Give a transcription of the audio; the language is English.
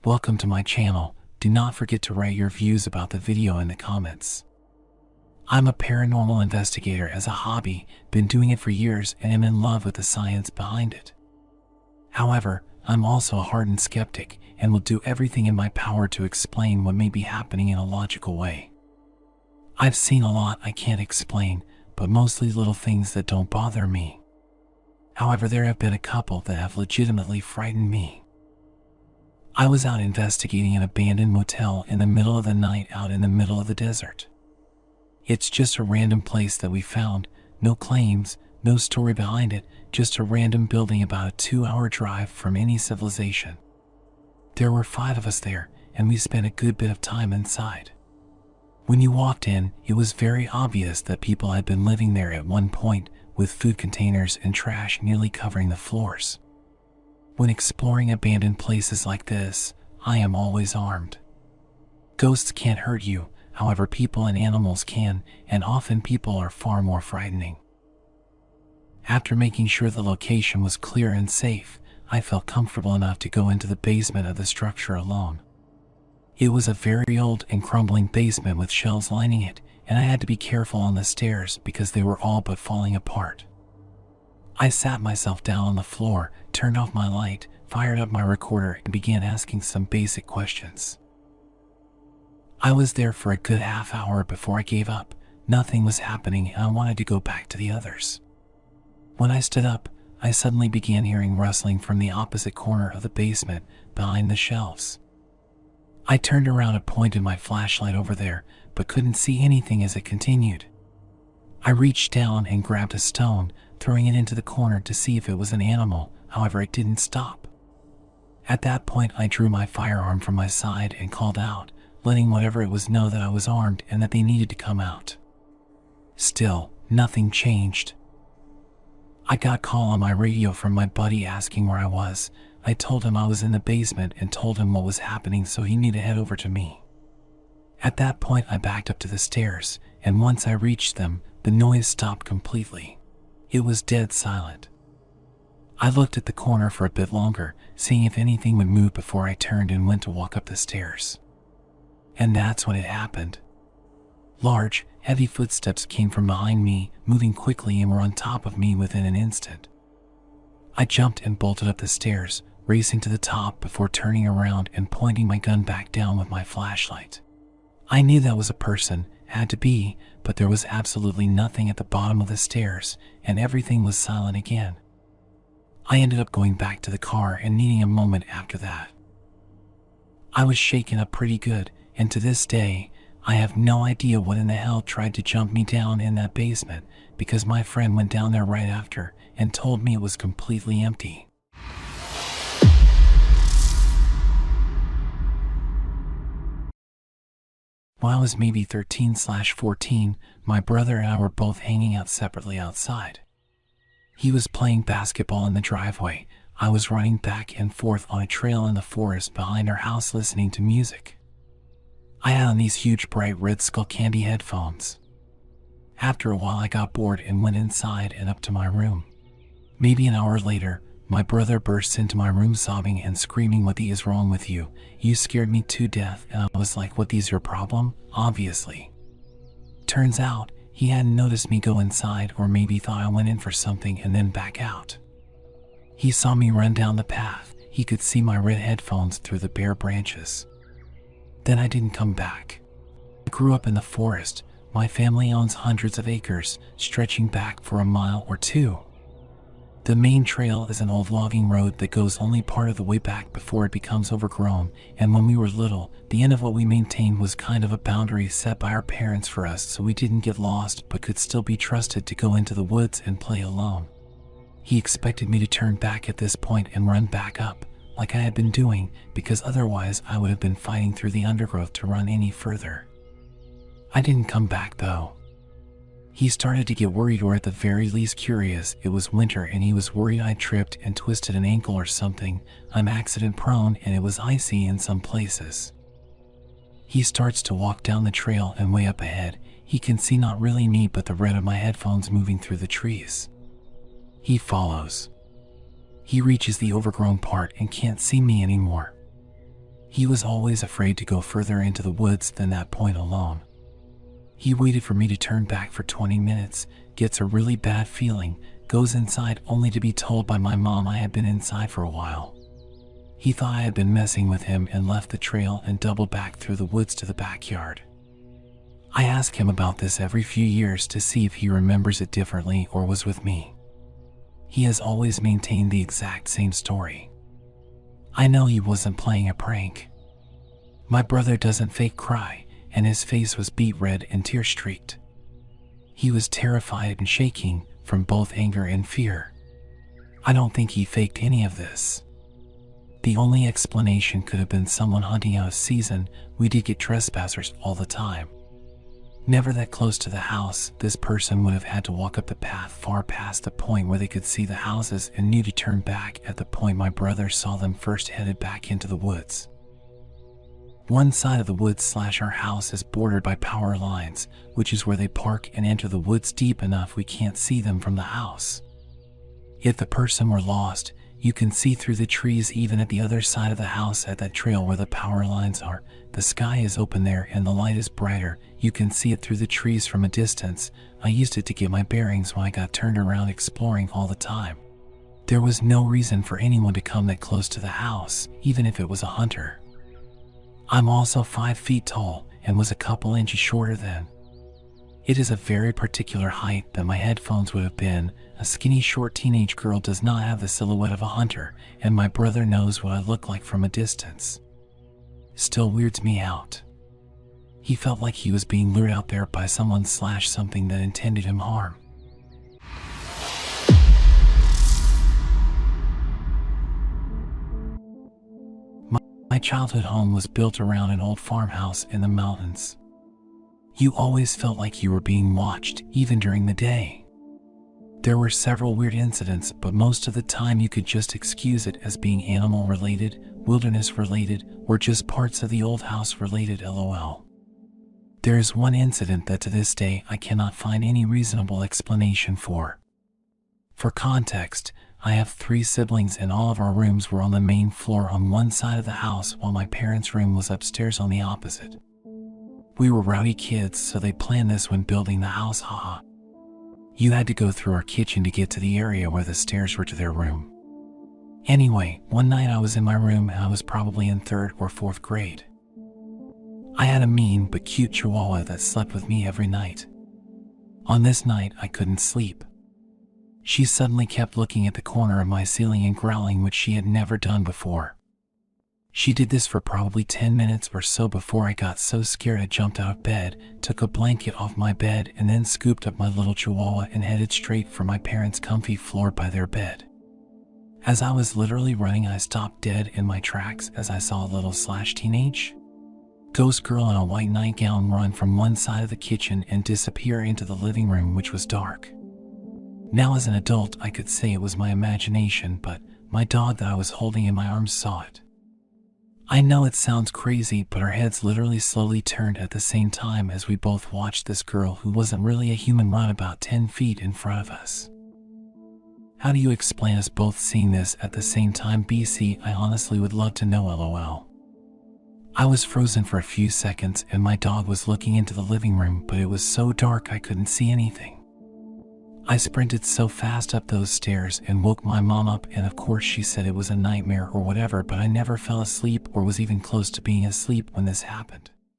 Welcome to my channel. Do not forget to write your views about the video in the comments. I'm a paranormal investigator as a hobby, been doing it for years and am in love with the science behind it. However, I'm also a hardened skeptic and will do everything in my power to explain what may be happening in a logical way. I've seen a lot I can't explain, but mostly little things that don't bother me. However, there have been a couple that have legitimately frightened me. I was out investigating an abandoned motel in the middle of the night out in the middle of the desert. It's just a random place that we found, no claims, no story behind it, just a random building about a 2-hour drive from any civilization. There were 5 of us there, and we spent a good bit of time inside. When you walked in, it was very obvious that people had been living there at one point, with food containers and trash nearly covering the floors. When exploring abandoned places like this, I am always armed. Ghosts can't hurt you, however people and animals can, and often people are far more frightening. After making sure the location was clear and safe, I felt comfortable enough to go into the basement of the structure alone. It was a very old and crumbling basement with shelves lining it, and I had to be careful on the stairs because they were all but falling apart. I sat myself down on the floor, turned off my light, fired up my recorder, and began asking some basic questions. I was there for a good half hour before I gave up. Nothing was happening and I wanted to go back to the others. When I stood up, I suddenly began hearing rustling from the opposite corner of the basement, behind the shelves. I turned around and pointed my flashlight over there, but couldn't see anything as it continued. I reached down and grabbed a stone, throwing it into the corner to see if it was an animal, however it didn't stop. At that point I drew my firearm from my side and called out, letting whatever it was know that I was armed and that they needed to come out. Still, nothing changed. I got a call on my radio from my buddy asking where I was. I told him I was in the basement and told him what was happening, so he needed to head over to me. At that point I backed up to the stairs, and once I reached them, the noise stopped completely. It was dead silent. I looked at the corner for a bit longer, seeing if anything would move before I turned and went to walk up the stairs. And that's when it happened. Large, heavy footsteps came from behind me, moving quickly and were on top of me within an instant. I jumped and bolted up the stairs, racing to the top before turning around and pointing my gun back down with my flashlight. I knew that was a person, had to be, but there was absolutely nothing at the bottom of the stairs, and everything was silent again. I ended up going back to the car and needing a moment after that. I was shaken up pretty good, and to this day, I have no idea what in the hell tried to jump me down in that basement, because my friend went down there right after and told me it was completely empty. When I was maybe 13/14, my brother and I were both hanging out separately outside. He was playing basketball in the driveway. I was running back and forth on a trail in the forest behind our house listening to music. I had on these huge bright red Skull Candy headphones. After a while I got bored and went inside and up to my room. Maybe an hour later, my brother burst into my room sobbing and screaming, "What the is wrong with you? You scared me to death." And I was like, "What the's your problem?" Obviously. Turns out, he hadn't noticed me go inside, or maybe thought I went in for something and then back out. He saw me run down the path. He could see my red headphones through the bare branches. Then I didn't come back. I grew up in the forest. My family owns hundreds of acres, stretching back for a mile or two. The main trail is an old logging road that goes only part of the way back before it becomes overgrown, and when we were little, the end of what we maintained was kind of a boundary set by our parents for us so we didn't get lost but could still be trusted to go into the woods and play alone. He expected me to turn back at this point and run back up, like I had been doing, because otherwise I would have been fighting through the undergrowth to run any further. I didn't come back though. He started to get worried, or at the very least curious. It was winter and he was worried I tripped and twisted an ankle or something. I'm accident prone and it was icy in some places. He starts to walk down the trail, and way up ahead, he can see not really me but the red of my headphones moving through the trees. He follows. He reaches the overgrown part and can't see me anymore. He was always afraid to go further into the woods than that point alone. He waited for me to turn back for 20 minutes, gets a really bad feeling, goes inside only to be told by my mom I had been inside for a while. He thought I had been messing with him and left the trail and doubled back through the woods to the backyard. I ask him about this every few years to see if he remembers it differently or was with me. He has always maintained the exact same story. I know he wasn't playing a prank. My brother doesn't fake cry, and his face was beet red and tear-streaked. He was terrified and shaking from both anger and fear. I don't think he faked any of this. The only explanation could have been someone hunting out of season. We did get trespassers all the time. Never that close to the house, this person would have had to walk up the path far past the point where they could see the houses and knew to turn back at the point my brother saw them first headed back into the woods. One side of the woods / our house is bordered by power lines, which is where they park and enter the woods deep enough we can't see them from the house. If the person were lost, you can see through the trees even at the other side of the house at that trail where the power lines are. The sky is open there and the light is brighter. You can see it through the trees from a distance. I used it to get my bearings when I got turned around exploring all the time. There was no reason for anyone to come that close to the house, even if it was a hunter. I'm also 5 feet tall and was a couple inches shorter then. It is a very particular height that my headphones would have been. A skinny short teenage girl does not have the silhouette of a hunter, and my brother knows what I look like from a distance. Still weirds me out. He felt like he was being lured out there by someone / something that intended him harm. My childhood home was built around an old farmhouse in the mountains. You always felt like you were being watched, even during the day. There were several weird incidents, but most of the time you could just excuse it as being animal-related, wilderness-related, or just parts of the old house-related LOL. There is one incident that to this day I cannot find any reasonable explanation for. For context, I have 3 siblings and all of our rooms were on the main floor on one side of the house while my parents' room was upstairs on the opposite. We were rowdy kids, so they planned this when building the house, haha. You had to go through our kitchen to get to the area where the stairs were to their room. Anyway, one night I was in my room and I was probably in 3rd or 4th grade. I had a mean but cute chihuahua that slept with me every night. On this night, I couldn't sleep. She suddenly kept looking at the corner of my ceiling and growling, which she had never done before. She did this for probably 10 minutes or so before I got so scared I jumped out of bed, took a blanket off my bed, and then scooped up my little chihuahua and headed straight for my parents' comfy floor by their bed. As I was literally running, I stopped dead in my tracks as I saw a little / teenage ghost girl in a white nightgown run from one side of the kitchen and disappear into the living room, which was dark. Now as an adult, I could say it was my imagination, but my dog that I was holding in my arms saw it. I know it sounds crazy, but our heads literally slowly turned at the same time as we both watched this girl who wasn't really a human run about 10 feet in front of us. How do you explain us both seeing this at the same time, BC? I honestly would love to know, LOL. I was frozen for a few seconds and my dog was looking into the living room, but it was so dark I couldn't see anything. I sprinted so fast up those stairs and woke my mom up, and of course she said it was a nightmare or whatever, but I never fell asleep or was even close to being asleep when this happened.